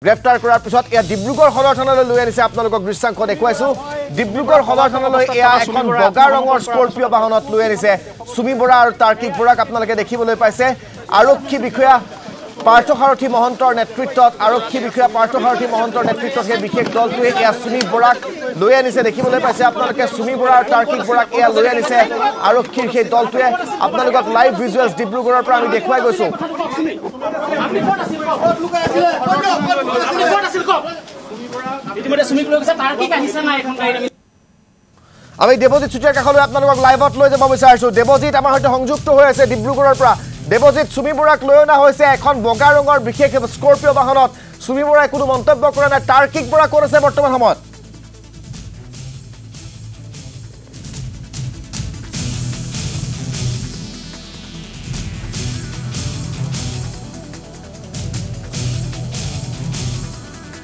গ্ৰেপ্তাৰ কৰাৰ পিছত এয়া ডিব্ৰুগড় সদৰ থানালৈ লৈ আনিছে আপোনালোকক দৃশ্যাংশ দেখুৱাইছো ডিব্ৰুগড় সদৰ থানালৈ এয়া এখন বগা ৰঙৰ স্কৰপিঅ বাহনত লৈ আনিছে সুমি বৰা আৰু তাৰ্কিক বৰাক আপোনালোকে দেখিবলৈ পাইছে আৰক্ষী বিষয়া পাৰ্থসাৰথী মহন্তৰ নেতৃত্বত আৰক্ষী বিষয়া পাৰ্থসাৰথী মহন্তৰ নেতৃত্বত এই বিশেষ দলটোৱে এয়া সুমি বৰাক লৈ আনিছে দেখিবলৈ পাইছে আপোনালোকে সুমি বৰা আৰু তাৰ্কিক বৰাক এয়া লৈ আনিছে আৰক্ষীৰ সেই দলটোৱে আপোনালোকক লাইভ ভিজুৱেলছ ডিব্ৰুগড়ৰ পৰা আমি দেখুৱাই গৈছো আমি দেৱজিৎ চুতীয়াৰ কাষলৈ আপোনালোকক লাইভত লৈ যাব বিচাৰিছো দেৱজিৎ আমাৰ সৈতে সংযুক্ত হৈ আছে ডিব্ৰুগড়ৰ পৰা দেৱজিৎ সুমি বৰাক লৈ অনা হৈছে এখন বগা ৰঙৰ বিশেষ স্কৰপিঅ বাহনত সুমি বৰাই কোনো মন্তব্য কৰা নাই তাৰ্কিক বৰা ক'ত আছে বৰ্তমান সময়ত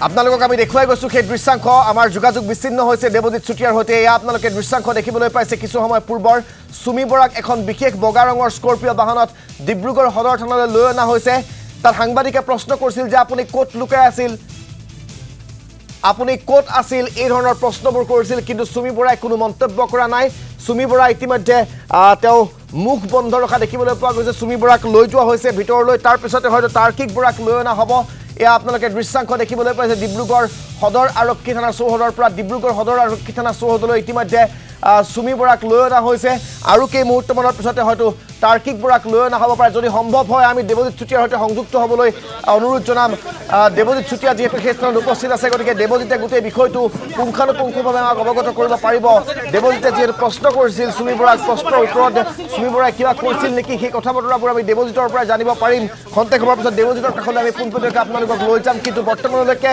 আপোনালোকক আমি দেখুৱাই গৈছো সেই দৃশ্যাংশ আমাৰ যোগাযোগ বিচ্ছিন্ন হৈছে দেৱজিৎ চুতীয়াৰ সৈতে এয়া আপোনালোকে দৃশ্যাংশ দেখিবলৈ পাইছে কিছু সময় পূৰ্বৰ সুমি বৰাক এখন বিশেষ বগা ৰঙৰ স্কৰপিঅ বাহনত ডিব্ৰুগড় সদৰ থানালৈ লৈ অনা হৈছে তাত সাংবাদিকে প্ৰশ্ন কৰিছিল যে আপুনি ক'ত লুকাই আছিল আপুনি ক'ত আছিল এই ধৰণৰ প্ৰশ্নবোৰ কৰিছিল কিন্তু সুমি বৰাই কোনো মন্তব্য কৰা নাই সুমি বৰা ইতিমধ্যে তেওঁ মুখ বন্ধ ৰখা দেখিবলৈ পোৱা গৈছে সুমি বৰাক লৈ যোৱা হৈছে ভিতৰলৈ তাৰ পিছতে হয়তো তাৰ্কিক বৰাক লৈ অনা হ'ব এয়া আপোনালোকে দৃশ্যাংশ দেখিবলৈ পাইছে ডিব্ৰুগড় সদৰ আৰক্ষী থানা চৌহদৰ পৰা ডিব্ৰুগড় সদৰ আৰক্ষী থানা চৌহদলৈ ইতিমধ্যে সুমি বৰাক লৈ অনা হৈছে আৰু কেই মুহূৰ্তমানৰ পিছতে হয়তো তাৰ্কিক বৰাক লৈ অনা হ'ব পাৰে যদি সম্ভৱ হয় আমি দেৱজিৎ চুতীয়াৰ সৈতে সংযুক্ত হ'বলৈ অনুৰোধ জনাম দেৱজিৎ চুতীয়া যিহেতু সেই স্থানত উপস্থিত আছে গতিকে দেৱজিতে গোটেই বিষয়টো পুংখানুপুংখভাৱে আমাক অৱগত কৰিব পাৰিব দেৱজিতে যিহেতু প্ৰশ্ন কৰিছিল সুমি বৰাক প্ৰশ্নৰ উত্তৰত সুমি বৰাই কিবা কৈছিল নেকি সেই কথা বতৰাবোৰ আমি দেৱজিতৰ পৰা জানিব পাৰিম খন্তেক সময়ৰ পিছত দেৱজিতৰ কাষলৈ আমি পোনপটীয়াকৈ আপোনালোকক লৈ যাম কিন্তু বৰ্তমানলৈকে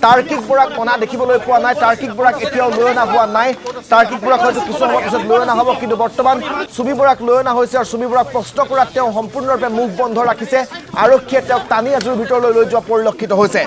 তাৰ্কিক বৰাক অনা দেখিবলৈ পোৱা নাই তাৰ্কিক বৰাক এতিয়াও লৈ অনা হোৱা নাই তাৰ্কিক বৰাক হয়তো কিছু সময়ৰ পিছত লৈ অনা হ'ব কিন্তু বৰ্তমান সুমি বৰাক লৈ অনা হৈছে আৰু সুমি বৰাক প্ৰশ্ন কৰাত তেওঁ সম্পূৰ্ণৰূপে মুখ বন্ধ ৰাখিছে আৰক্ষীয়ে তেওঁক টানি আজুৰ ভিতৰলৈ লৈ যোৱা পৰিলক্ষিত হৈছে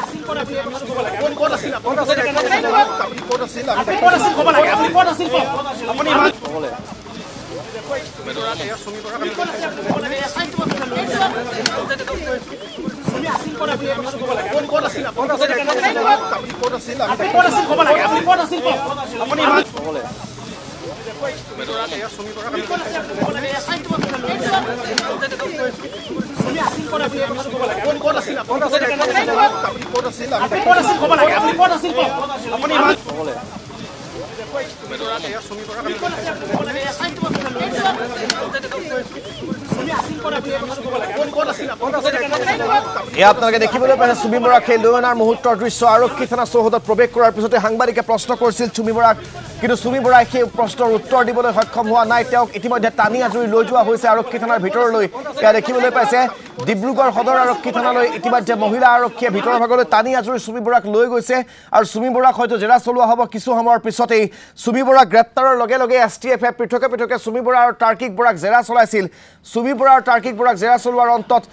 আপোনালোকে দেখিবলৈ পাইছে সুমি বৰাক সেই লৈ অনাৰ মুহূৰ্তৰ দৃশ্য আৰক্ষী থানা চৌহদত প্ৰৱেশ কৰাৰ পিছতে সাংবাদিকে প্ৰশ্ন কৰিছিল সুমি বৰাক কিন্তু সুমি বৰাই সেই প্ৰশ্নৰ উত্তৰ দিবলৈ সক্ষম হোৱা নাই তেওঁক ইতিমধ্যে টানি আজুৰি লৈ যোৱা হৈছে আৰক্ষী থানাৰ ভিতৰলৈ এয়া দেখিবলৈ পাইছে ডিব্ৰুগড় সদৰ আৰক্ষী থানালৈ ইতিমধ্যে মহিলা আৰক্ষীয়ে ভিতৰৰ ভাগলৈ টানি আজুৰি সুমি বৰাক লৈ গৈছে আৰু সুমি বৰাক হয়তো জেৰা চলোৱা হ'ব কিছু সময়ৰ পিছতেই সুমি বৰাক গ্ৰেপ্তাৰৰ লগে লগে STFে পৃথকে পৃথকে সুমি বৰা আৰু তাৰ্কিক বৰাক জেৰা চলাইছিল সুমি বৰা আৰু তাৰ্কিক বৰাক জেৰা চলোৱাৰ অন্তত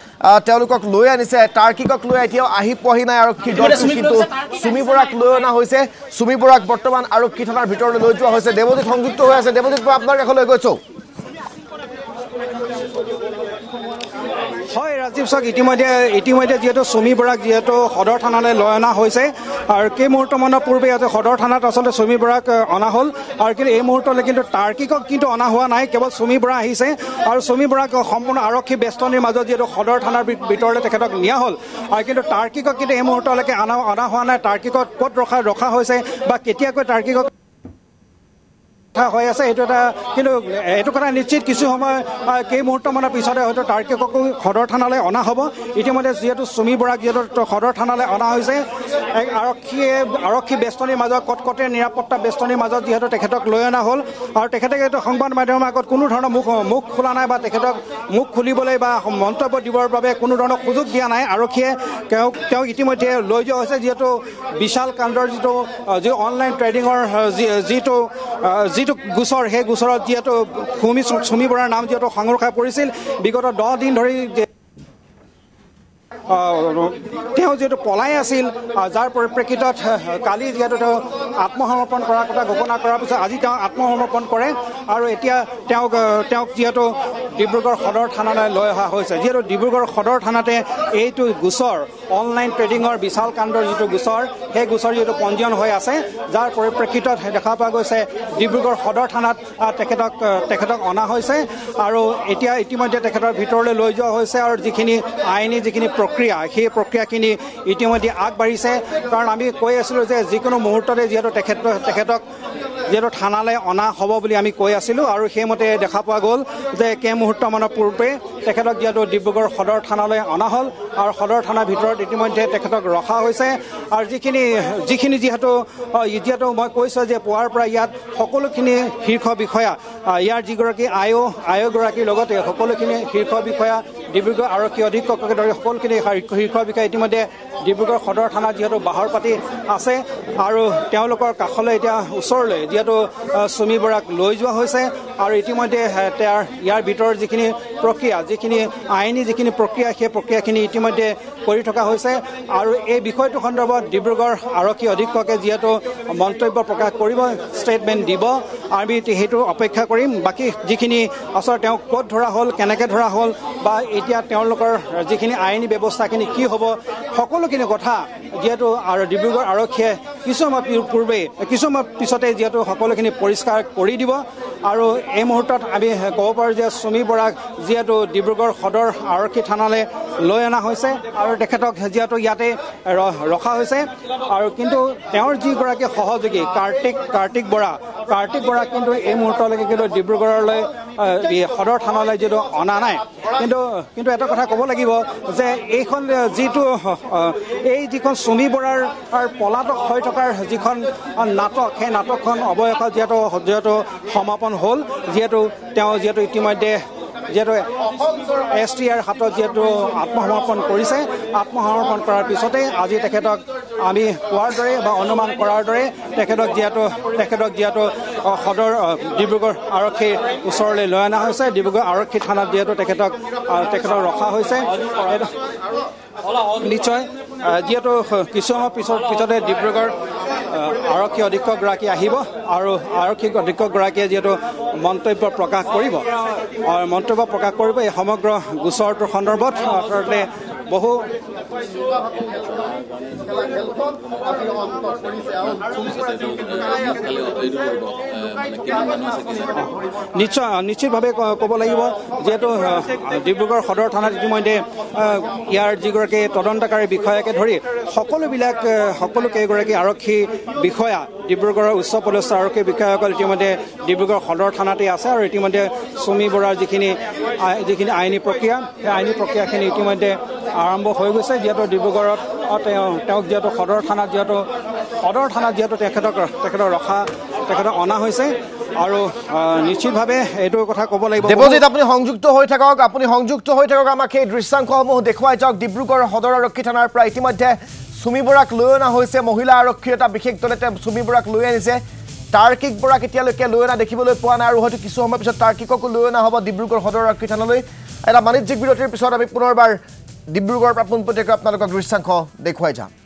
তেওঁলোকক লৈ আনিছে তাৰ্কিকক লৈ এতিয়াও আহি পোৱাহি নাই আৰক্ষী দলটো কিন্তু সুমি বৰাক লৈ অনা হৈছে সুমি বৰাক বৰ্তমান আৰক্ষী থানাৰ ভিতৰলৈ লৈ যোৱা হৈছে দেৱজিৎ সংযুক্ত হৈ আছে দেৱজিৎ মই আপোনাৰ কাষলৈ গৈছো হয় ৰাজীৱ চাওক ইতিমধ্যে যিহেতু সুমি বৰাক যিহেতু সদৰ থানালৈ লৈ অনা হৈছে আৰু কেই মুহূৰ্তমানৰ পূৰ্বে ইয়াতে সদৰ থানাত আচলতে সুমি বৰাক অনা হ'ল আৰু কিন্তু এই মুহূৰ্তলৈ কিন্তু তাৰ্কিকক কিন্তু অনা হোৱা নাই কেৱল সুমি বৰা আহিছে আৰু সুমি বৰাক সম্পূৰ্ণ আৰক্ষী বেষ্টনীৰ মাজত যিহেতু সদৰ থানাৰ ভিতৰলৈ তেখেতক নিয়া হ'ল আৰু কিন্তু তাৰ্কিকক কিন্তু এই মুহূৰ্তলৈকে অনা হোৱা নাই তাৰ্কিকক ক'ত ৰখা হৈছে বা কেতিয়াকৈ তাৰ্কিকক হৈ আছে এইটো এটা কিন্তু এইটো কথা নিশ্চিত কিছু সময় কেই মুহূৰ্তমানৰ পিছতে হয়তো তাৰ্কিককো সদৰ থানালৈ অনা হ'ব ইতিমধ্যে যিহেতু সুমি বৰাক যিহেতু সদৰ থানালৈ অনা হৈছে আৰক্ষী বেষ্টনীৰ মাজত কটকটে নিৰাপত্তা বেষ্টনীৰ মাজত যিহেতু তেখেতক লৈ অনা হ'ল আৰু তেখেতে সংবাদ মাধ্যমৰ আগত কোনো ধৰণৰ মুখ খোলা নাই বা তেখেতক মুখ খুলিবলৈ বা মন্তব্য দিবৰ বাবে কোনো ধৰণৰ সুযোগ দিয়া নাই আৰক্ষীয়ে তেওঁক ইতিমধ্যে লৈ যোৱা হৈছে যিহেতু বিশাল কাণ্ডৰ যিটো অনলাইন ট্ৰেডিঙৰ যিটো গোচৰ সেই গোচৰত যিহেতু সুমি বৰাৰ নাম যিহেতু সংৰক্ষা পৰিছিল বিগত 10 দিন ধৰি তেওঁ যেটো পলাই আছিল যাৰ পৰিপ্ৰেক্ষিতত কালি যেটো আত্মসমৰ্পণ কৰাৰ কথা ঘোষণা কৰাৰ পিছত আজি তেওঁ আত্মসমৰ্পণ কৰে আৰু এতিয়া তেওঁক যেটো ডিব্ৰুগড় সদৰ থানালৈ লৈ অহা হৈছে যিহেতু ডিব্ৰুগড় সদৰ থানাতে এইটো গোচৰ অনলাইন ট্ৰেডিঙৰ বিশাল কাণ্ডৰ যিটো গোচৰ সেই গোচৰ যিটো পঞ্জীয়ন হৈ আছে যাৰ পৰিপ্ৰেক্ষিতত দেখা পোৱা গৈছে ডিব্ৰুগড় সদৰ থানাত তেখেতক অনা হৈছে আৰু এতিয়া ইতিমধ্যে তেখেতৰ ভিতৰলৈ লৈ যোৱা হৈছে আৰু যিখিনি আইনী যিখিনি প্ৰক্ৰিয়া সেই প্ৰক্ৰিয়াখিনি ইতিমধ্যে আগবাঢ়িছে কাৰণ আমি কৈ আছিলোঁ যে যিকোনো মুহূৰ্ততে যিহেতু তেখেতক যিহেতু থানালৈ অনা হ'ব বুলি আমি কৈ আছিলোঁ আৰু সেইমতে দেখা পোৱা গ'ল যে কেইমুহূৰ্তমানৰ পূৰ্বে তেখেতক যিহেতু ডিব্ৰুগড় সদৰ থানালৈ অনা হ'ল আৰু সদৰ থানাৰ ভিতৰত ইতিমধ্যে তেখেতক ৰখা হৈছে আৰু যিখিনি যিহেতু মই কৈছোঁ যে পুৱাৰ পৰা ইয়াত সকলোখিনি শীৰ্ষ বিষয়া ইয়াৰ যিগৰাকী আয়োগৰাকীৰ লগতে সকলোখিনি শীৰ্ষ বিষয়া ডিব্ৰুগড় আৰক্ষী অধীক্ষককে ধৰি সকলোখিনি শীৰ্ষ বিষয়া ইতিমধ্যে ডিব্ৰুগড় সদৰ থানাত যিহেতু বাহৰ পাতি আছে আৰু তেওঁলোকৰ কাষলৈ এতিয়া ওচৰলৈ যিহেতু চুমি বৰাক লৈ যোৱা হৈছে আৰু ইতিমধ্যে ইয়াৰ ভিতৰৰ যিখিনি প্ৰক্ৰিয়া যিখিনি আইনী যিখিনি প্ৰক্ৰিয়া সেই প্ৰক্ৰিয়াখিনি ইতিমধ্যে কৰি থকা হৈছে আৰু এই বিষয়টো সন্দৰ্ভত ডিব্ৰুগড় আৰক্ষী অধীক্ষকে যিহেতু মন্তব্য প্ৰকাশ কৰিব ষ্টেটমেণ্ট দিব আমি সেইটো অপেক্ষা কৰিম বাকী যিখিনি আচলতে তেওঁক ক'ত ধৰা হ'ল কেনেকৈ ধৰা হ'ল বা এতিয়া তেওঁলোকৰ যিখিনি আইনী ব্যৱস্থাখিনি কি হ'ব সকলোখিনি কথা যিহেতু আৰু ডিব্ৰুগড় আৰক্ষীয়ে কিছুমান পিছতে যিহেতু সকলোখিনি পৰিষ্কাৰ কৰি দিব আৰু এই মুহূৰ্তত আমি ক'ব পাৰোঁ যে চুমি বৰাক যিহেতু ডিব্ৰুগড় সদৰ আৰক্ষী থানালৈ লৈ অনা হৈছে আৰু তেখেতক যিহেতু ইয়াতে ৰখা হৈছে আৰু কিন্তু তেওঁৰ যিগৰাকী সহযোগী কাৰ্তিক বৰা কিন্তু এই মুহূৰ্তলৈকে কিন্তু ডিব্ৰুগড়লৈ সদৰ থানালৈ যিহেতু অনা নাই কিন্তু এটা কথা ক'ব লাগিব যে যিখন চুমি বৰাৰ পলাতক হৈ থকাৰ যিখন নাটক সেই নাটকখন অৱশেষত যিহেতু সমাপন হ'ল যিহেতু ইতিমধ্যে STR হাতত যিহেতু আত্মসমৰ্পণ কৰিছে আত্মসমৰ্পণ কৰাৰ পিছতে আজি তেখেতক আমি কোৱাৰ দৰে বা অনুমান কৰাৰ দৰে তেখেতক যিহেতু সদৰ ডিব্ৰুগড় আৰক্ষীৰ ওচৰলৈ লৈ অনা হৈছে ডিব্ৰুগড় আৰক্ষী থানাত যিহেতু তেখেতক ৰখা হৈছে নিশ্চয় যিহেতু কিছুসময় পিছতে ডিব্ৰুগড় আৰক্ষী অধীক্ষকগৰাকী আহিব আৰু আৰক্ষী অধীক্ষকগৰাকীয়ে যিহেতু মন্তব্য প্ৰকাশ কৰিব এই সমগ্ৰ গোচৰটোৰ সন্দৰ্ভত আচলতে বহু নিশ্চিতভাৱে ক'ব লাগিব যিহেতু ডিব্ৰুগড় সদৰ থানাত ইতিমধ্যে ইয়াৰ যিগৰাকী তদন্তকাৰী বিষয়াকে ধৰি সকলো কেইগৰাকী আৰক্ষী বিষয়া ডিব্ৰুগড়ৰ উচ্চ পদস্থ আৰক্ষী বিষয়াসকল ইতিমধ্যে ডিব্ৰুগড় সদৰ থানাতে আছে আৰু ইতিমধ্যে চুমি বৰাৰ যিখিনি আইনী প্ৰক্ৰিয়া সেই আইনী প্ৰক্ৰিয়াখিনি ইতিমধ্যে আৰম্ভ হৈ গৈছে যিহেতু ডিব্ৰুগড়ত তেওঁক যিহেতু সদৰ থানাত যিহেতু তেখেতক অনা হৈছে আৰু নিশ্চিতভাৱে এইটো কথা ক'ব লাগিব দেৱজিৎ আপুনি সংযুক্ত হৈ থাকক আমাক সেই দৃশ্যাংশসমূহ দেখুৱাই যাওক ডিব্ৰুগড় সদৰ আৰক্ষী থানাৰ পৰা ইতিমধ্যে চুমি বৰাক লৈ অনা হৈছে মহিলা আৰক্ষীৰ এটা বিশেষ দলে চুমি বৰাক লৈ আনিছে তাৰ্কিক বৰাক এতিয়ালৈকে লৈ অনা দেখিবলৈ পোৱা নাই আৰু হয়তো কিছু সময় পিছত তাৰ্কিককো লৈ অনা হ'ব ডিব্ৰুগড় সদৰ আৰক্ষী থানালৈ এটা বাণিজ্যিক বিৰতিৰ পিছত আমি পুনৰবাৰ ডিব্ৰুগড়ৰ পৰা পোনপটীয়াকৈ আপোনালোকক দৃশ্যাংশ দেখুৱাই যাম